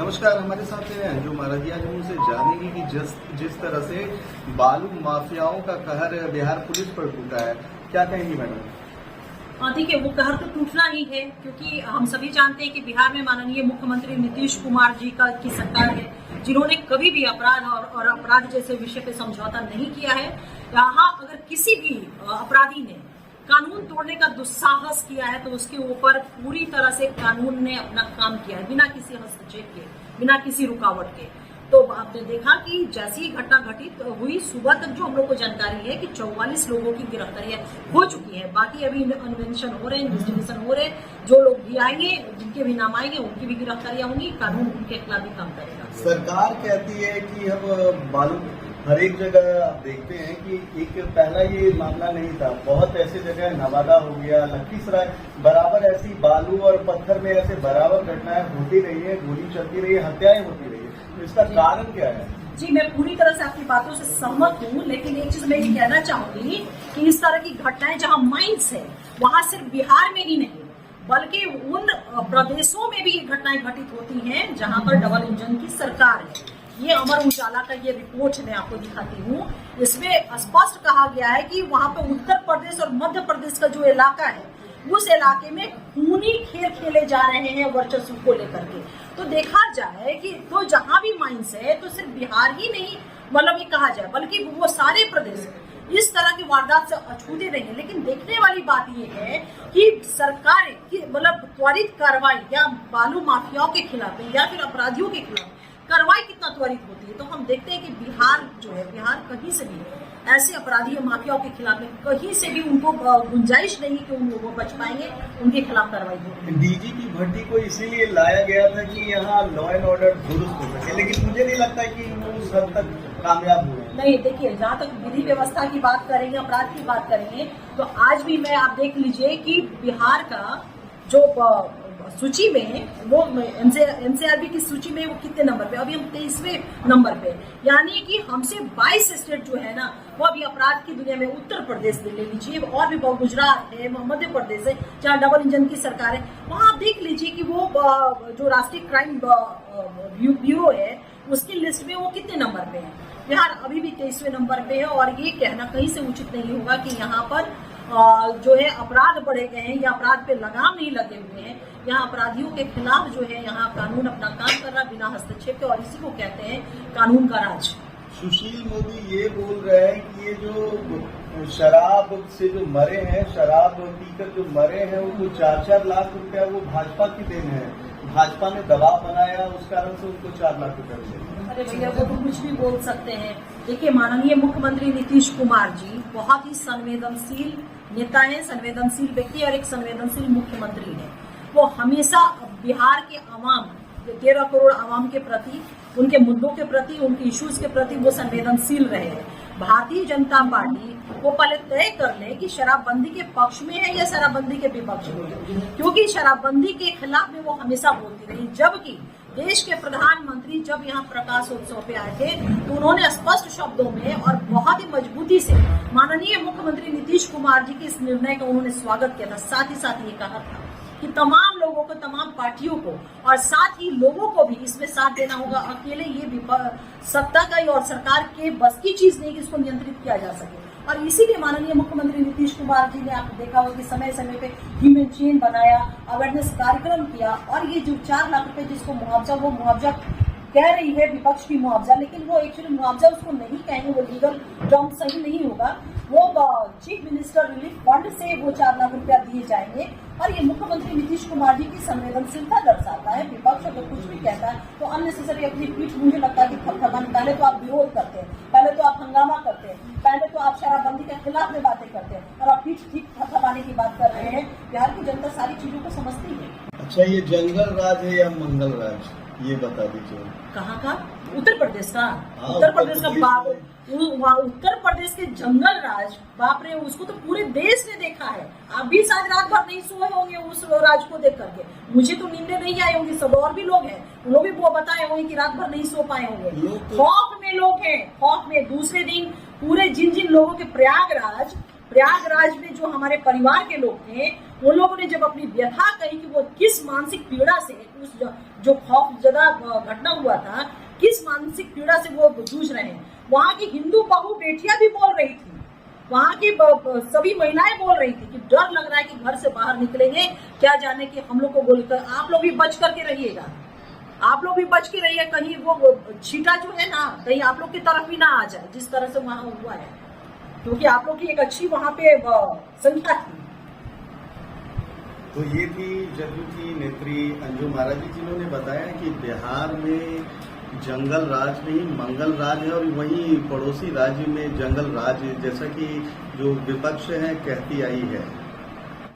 नमस्कार, हमारे साथ हैं अंजुम अररिया जो उनसे जानेंगे कि जिस तरह से बालू माफियाओं का कहर बिहार पुलिस पर टूटा है, क्या कहेंगी मैडम? देखिए, वो कहर तो टूटना ही है, क्योंकि हम सभी जानते हैं कि बिहार में माननीय मुख्यमंत्री नीतीश कुमार जी की सरकार है, जिन्होंने कभी भी अपराध और अपराध जैसे विषय पे समझौता नहीं किया है। यहाँ अगर किसी भी अपराधी ने कानून तोड़ने का दुस्साहस किया है तो उसके ऊपर पूरी तरह से कानून ने अपना काम किया है, बिना किसी हस्तक्षेप के, बिना किसी रुकावट के। तो आपने देखा कि जैसी घटना घटित हुई, सुबह तक जो हम लोग को जानकारी है कि 44 लोगों की गिरफ्तारियां हो चुकी है। बाकी अभी अन्वेषण हो रहे हैं, इन्वेस्टिगेशन हो रहे हैं। जो लोग भी आएंगे, जिनके भी नाम आएंगे, उनकी भी गिरफ्तारियां होंगी। कानून उनके खिलाफ भी काम करेगा। सरकार कहती है कि हम बालू हर एक जगह आप देखते हैं कि एक पहला ये मामला नहीं था, बहुत ऐसे जगह नवादा हो गया, लखीसराय, बराबर ऐसी बालू और पत्थर में ऐसे बराबर घटनाएं होती रही है, गोली चलती रही है, हत्याएं होती रही है। तो इसका कारण क्या है? जी, मैं पूरी तरह से आपकी बातों से सहमत हूँ, लेकिन एक चीज मैं ये कहना चाहूंगी कि इस तरह की घटनाएं जहाँ माइंस है, वहाँ सिर्फ बिहार में ही नहीं बल्कि उन प्रदेशों में भी ये घटनाएं घटित होती हैं जहाँ पर डबल इंजन की सरकार है। ये अमर उजाला का ये रिपोर्ट मैं आपको दिखाती हूँ। इसमें स्पष्ट कहा गया है कि वहाँ पे उत्तर प्रदेश और मध्य प्रदेश का जो इलाका है, उस इलाके में खूनी खेल खेले जा रहे हैं वर्चस्व को लेकर के। तो देखा जाए कि तो जहाँ भी माइंस है, तो सिर्फ बिहार ही नहीं, मतलब ये कहा जाए, बल्कि वो सारे प्रदेश इस तरह की वारदात से अछूते नहीं है। लेकिन देखने वाली बात यह है कि सरकार की मतलब त्वरित कार्रवाई या बालू माफियाओं के खिलाफ या फिर अपराधियों के खिलाफ कार्रवाई कितना त्वरित होती है। तो हम देखते हैं कि बिहार जो है, बिहार कहीं से भी ऐसे अपराधी माफियाओं के खिलाफ में कहीं से भी उनको गुंजाइश नहीं कि उन लोगों बच पाएंगे, उनके खिलाफ कार्रवाई होगी। डीजीपी भट्टी को इसीलिए लाया गया था कि यहाँ लॉ एंड ऑर्डर दुरुस्त हो सके, लेकिन मुझे नहीं लगता कि वो उस हद तक कामयाब हुए। नहीं, देखिए, जहाँ तक विधि व्यवस्था की बात करेंगे, अपराध की बात करेंगे, तो आज भी मैं आप देख लीजिए कि बिहार का जो सूची में वो एनसीआरबी की सूची में वो कितने नंबर पे, अभी हम 23वें नंबर पे, यानी कि हमसे 22 स्टेट जो है ना, वो अभी अपराध की दुनिया में उत्तर प्रदेश ले लीजिए, और भी गुजरात है, मध्य प्रदेश है, जहाँ डबल इंजन की सरकार है, वहाँ आप देख लीजिए कि वो जो राष्ट्रीय क्राइम ब्यूरो है, उसकी लिस्ट में वो कितने नंबर पे है। बिहार अभी भी 23वें नंबर पे है, और ये कहना कहीं से उचित नहीं होगा कि यहाँ पर जो है अपराध बढ़े गए हैं या अपराध पे लगाम नहीं लगे हुए हैं। यहाँ अपराधियों के खिलाफ जो है, यहाँ कानून अपना काम कर रहा बिना हस्तक्षेप के, और इसी को कहते हैं कानून का राज। सुशील मोदी ये बोल रहे हैं कि ये जो शराब से जो मरे हैं, शराब पीकर जो मरे हैं, उनको 4-4 लाख रुपया वो भाजपा की देन है, भाजपा ने दबाव बनाया, उस कारण से उनको 4 लाख रुपया मिले। अरे भैया, वो तो कुछ भी बोल सकते हैं। देखिए, माननीय मुख्यमंत्री नीतीश कुमार जी बहुत ही संवेदनशील नेता है, संवेदनशील व्यक्ति और एक संवेदनशील मुख्यमंत्री है। वो हमेशा बिहार के आवाम, 13 करोड़ आवाम के प्रति, उनके मुद्दों के प्रति, उनके इश्यूज के प्रति वो संवेदनशील रहे हैं। भारतीय जनता पार्टी वो पहले तय कर ले कि शराबबंदी के पक्ष में है या शराबबंदी के विपक्ष में है, क्योंकि शराबबंदी के खिलाफ में वो हमेशा बोलती रही। जबकि देश के प्रधानमंत्री जब यहाँ प्रकाश उत्सव पे आए थे, तो उन्होंने स्पष्ट शब्दों में और बहुत ही मजबूती से माननीय मुख्यमंत्री नीतीश कुमार जी के इस निर्णय का उन्होंने स्वागत किया था। साथ ही साथ ये कहा था कि तमाम लोगों को, तमाम पार्टियों को और साथ ही लोगों को भी इसमें साथ देना होगा। अकेले ये सत्ता का और सरकार के बस की चीज नहीं कि इसको नियंत्रित किया जा सके। और इसीलिए माननीय मुख्यमंत्री नीतीश कुमार जी ने आपने देखा होगा कि समय समय पे ह्यूमन चेन बनाया, अवेयरनेस कार्यक्रम किया, और ये जो 4 लाख रुपए जिसको मुआवजा, वो मुआवजा कह रही है विपक्ष की मुआवजा, लेकिन वो एक्चुअली मुआवजा उसको नहीं कहेंगे, वो लीगल टर्म सही नहीं होगा। वो चीफ मिनिस्टर रिलीफ फंड से वो 4 लाख रुपया दिए जाएंगे। और ये मुख्यमंत्री नीतीश कुमार जी की संवेदनशीलता दर्शाता है। विपक्ष अगर कुछ भी कहता है तो अननेसेसरी अपनी पीठ, मुझे लगता है कि थपथपाने, पहले तो आप विरोध करते हैं, पहले तो आप हंगामा करते हैं, पहले तो आप शराबबंदी के खिलाफ में बातें करते हैं, और आप पीठ ठीक थपथपाने की बात कर रहे हैं। बिहार की जनता सारी चीजों को समझती है। अच्छा, ये जंगल राज है या मंगल राज, ये बता दीजिए। कहाँ का? उत्तर प्रदेश का। उत्तर प्रदेश का उत्तर प्रदेश के जंगल राज, बाप रे, उसको तो पूरे देश ने देखा है। आप भी शायद रात भर नहीं सोए होंगे उस राज को देख करके। मुझे तो नींद नहीं आई होंगी, सब और भी लोग हैं, उन लोग भी वो बताए होंगे कि रात भर नहीं सो पाए होंगे। खौफ में लोग हैं, खौफ में। दूसरे दिन पूरे जिन जिन लोगों के प्रयागराज प्रयागराज में जो हमारे परिवार के लोग थे, उन लोगों ने जब अपनी व्यथा कही कि वो किस मानसिक पीड़ा से, उस जो खौफजदा घटना हुआ था, किस मानसिक पीड़ा से वो जूझ रहे हैं, वहाँ की हिंदू बहू बेटियां भी बोल रही थी, वहाँ की सभी महिलाएं बोल रही थी कि डर लग रहा है कि घर से बाहर निकलेंगे, क्या जाने कि हम लोग को गोली कर। आप लोग भी बच करके रहिएगा, आप लोग भी बच के रहिए, कहीं वो छीटा जो है ना, कहीं आप लोग की तरफ भी ना आ जाए, जिस तरह से वहां हुआ है, क्योंकि आप लोग की एक अच्छी वहां पे संख्या थी। तो ये थी जदयू की नेत्री अंजू महाराज जी, जिन्होंने बताया कि बिहार में जंगल राज नहीं मंगल राज है, और वहीं पड़ोसी राज्य में जंगल राज, जैसा कि जो विपक्ष है कहती आई है।